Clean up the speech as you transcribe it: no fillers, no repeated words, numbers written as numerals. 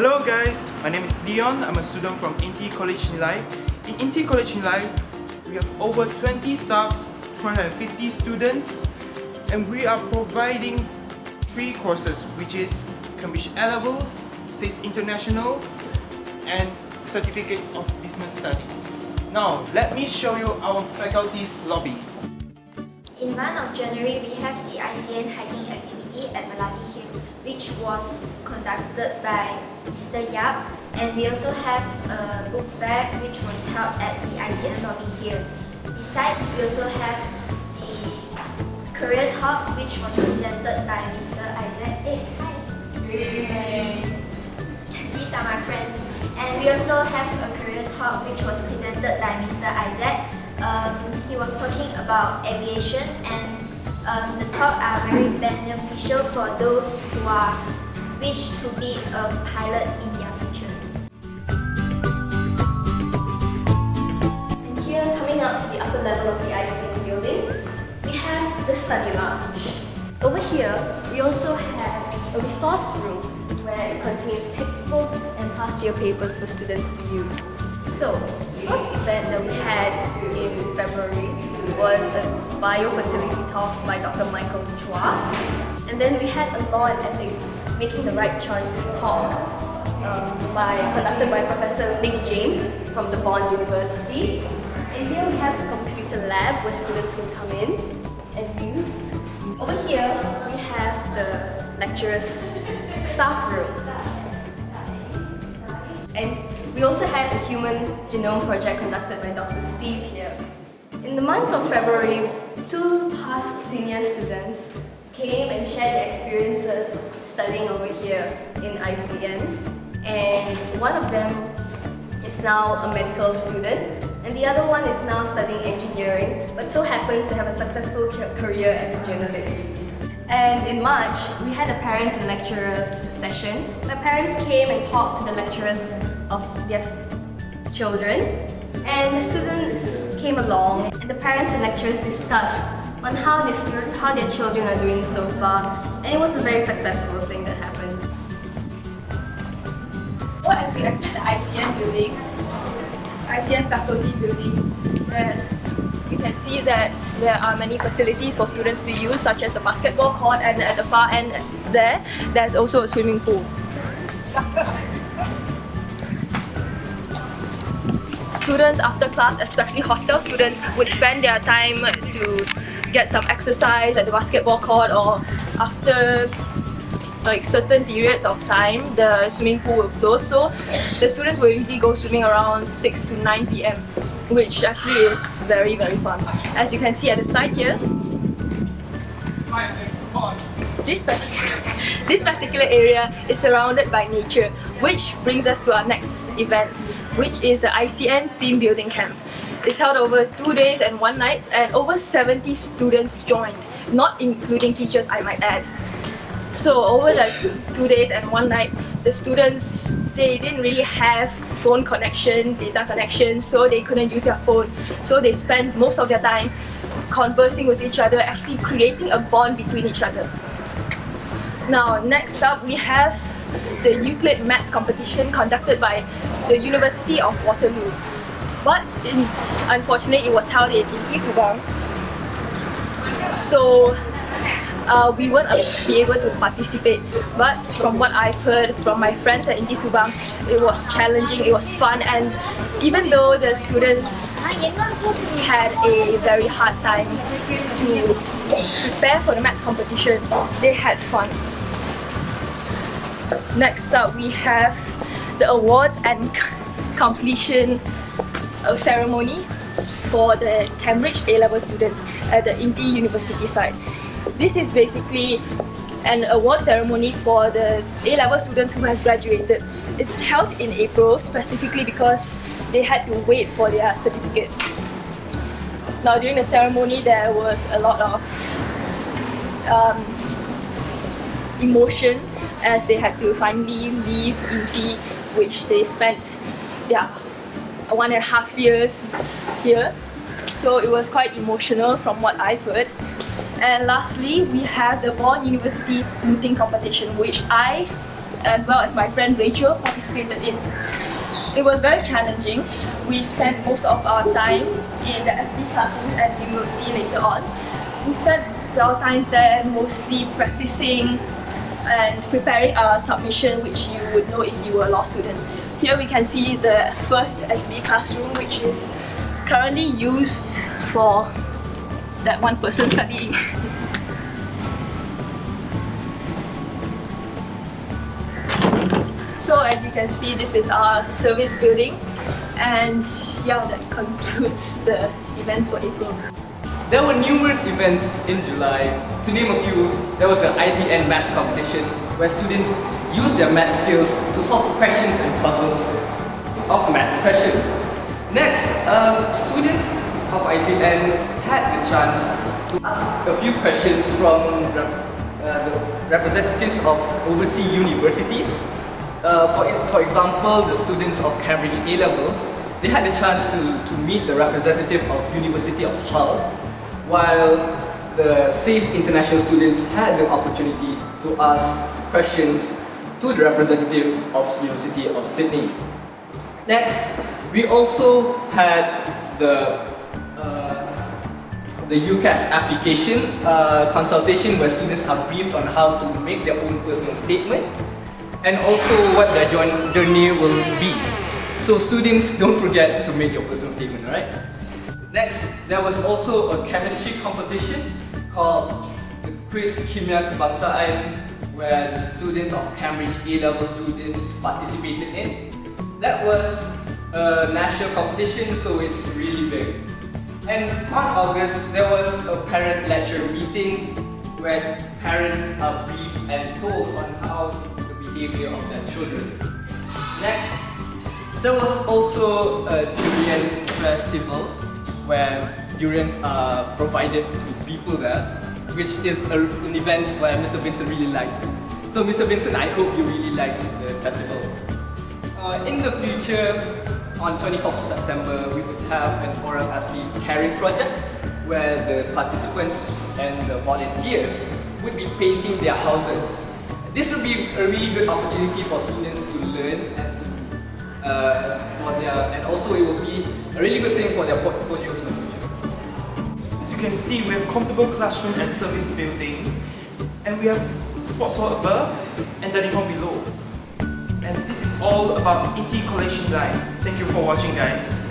Hello guys, my name is Tian. I'm a student from INTI College Nilai. In INTI College Nilai, we have over 20 staffs, 250 students, and we are providing 3 courses, which is Cambridge A-Levels, SACE Internationals, and Certificates of Business Studies. Now, let me show you our faculty's lobby. In month of January, we have the ICN hiking activity at Melati Hill, which was conducted by Mr. Yap, and we also have a book fair which was held at the ICN lobby here. Besides, we also have the career talk which was presented by Mr. Isaac. Hey, hi! Yay. These are my friends. And we also have a career talk which was presented by Mr. Isaac. He was talking about aviation, and the talk are very beneficial for those who wish to be a pilot in their future. And here, coming up to the upper level of the ICN building, we have the study lounge. Over here, we also have a resource room where it contains textbooks and past year papers for students to use. So, the first event that we had in February was a biofertility talk by Dr. Michael Chua. And then we had a law and ethics, making the right choice talk conducted by Professor Nick James from the Bond University. And here we have a computer lab where students can come in and use. Over here, we have the lecturer's staff room. And we also had a human genome project conducted by Dr. Steve here. In the month of February, 2 past senior students came and shared their experiences studying over here in ICN. And one of them is now a medical student, and the other one is now studying engineering, but so happens to have a successful career as a journalist. And in March, we had a parents and lecturers session where parents came and talked to the lecturers of their children, and the students came along and the parents and lecturers discussed on how their children are doing so far, and it was a very successful thing that happened. Well, as we enter the ICN building, ICN faculty building, you can see that there are many facilities for students to use, such as the basketball court, and at the far end there's also a swimming pool. Students after class, especially hostel students, would spend their time to get some exercise at the basketball court, or after certain periods of time the swimming pool will close, so the students will usually go swimming around 6 to 9 p.m, which actually is very fun. As you can see at the side here, this particular area is surrounded by nature, which brings us to our next event, which is the ICN team building camp. It's held over 2 days and 1 night, and over 70 students joined, not including teachers, I might add. So over the 2 days and 1 night, the students, they didn't really have phone connection, data connection, so they couldn't use their phone. So they spent most of their time conversing with each other, actually creating a bond between each other. Now, next up, we have the Euclid Maths competition conducted by the University of Waterloo. But unfortunately, it was held in INTI Subang. So we won't be able to participate, but from what I've heard from my friends at INTI Subang, it was challenging, it was fun, and even though the students had a very hard time to prepare for the maths competition, they had fun. Next up, we have the awards and completion ceremony for the Cambridge A-Level students at the INTI University site. This is basically an award ceremony for the A-Level students who have graduated. It's held in April specifically because they had to wait for their certificate. Now, during the ceremony, there was a lot of emotion as they had to finally leave INTI, which they spent 1.5 years here. So it was quite emotional from what I've heard. And lastly, we have the Bond University looting competition, which I as well as my friend Rachel participated in. It was very challenging. We spent most of our time in the SD classroom, as you will see later on. We spent our times there mostly practicing and preparing our submission, which you would know if you were a law student. Here we can see the first SB classroom, which is currently used for that one person studying. So as you can see, this is our service building, and yeah, that concludes the events for April. There were numerous events in July. To name a few, there was the ICN maths competition where students used their math skills to solve questions and puzzles of maths questions. Next, students of ICN had the chance to ask a few questions from the representatives of overseas universities. For example, the students of Cambridge A-levels, they had the chance to meet the representative of University of Hull, while the SACE international students had the opportunity to ask questions to the representative of University of Sydney. Next, we also had the UCAS application consultation, where students are briefed on how to make their own personal statement and also what their journey will be. So students, don't forget to make your personal statement, right? Next, there was also a chemistry competition called the Quiz Kimia Kebangsaan, where the students of Cambridge A-level students participated in. That was a national competition, so it's really big. And on August, there was a parent-lecture meeting where parents are briefed and told on how the behavior of their children. Next, there was also a durian festival where durians are provided to people there, which is an event where Mr. Vincent really liked. So Mr. Vincent, I hope you really liked the festival. In the future, on 24th September, we would have an Orang Asli caring project where the participants and the volunteers would be painting their houses. This would be a really good opportunity for students to learn and also it will be a really good thing for their portfolio in the future. As you can see, we have comfortable classroom and service building, and we have sports hall above and dining hall below. And this is all about INTI College Nilai. Thank you for watching, guys.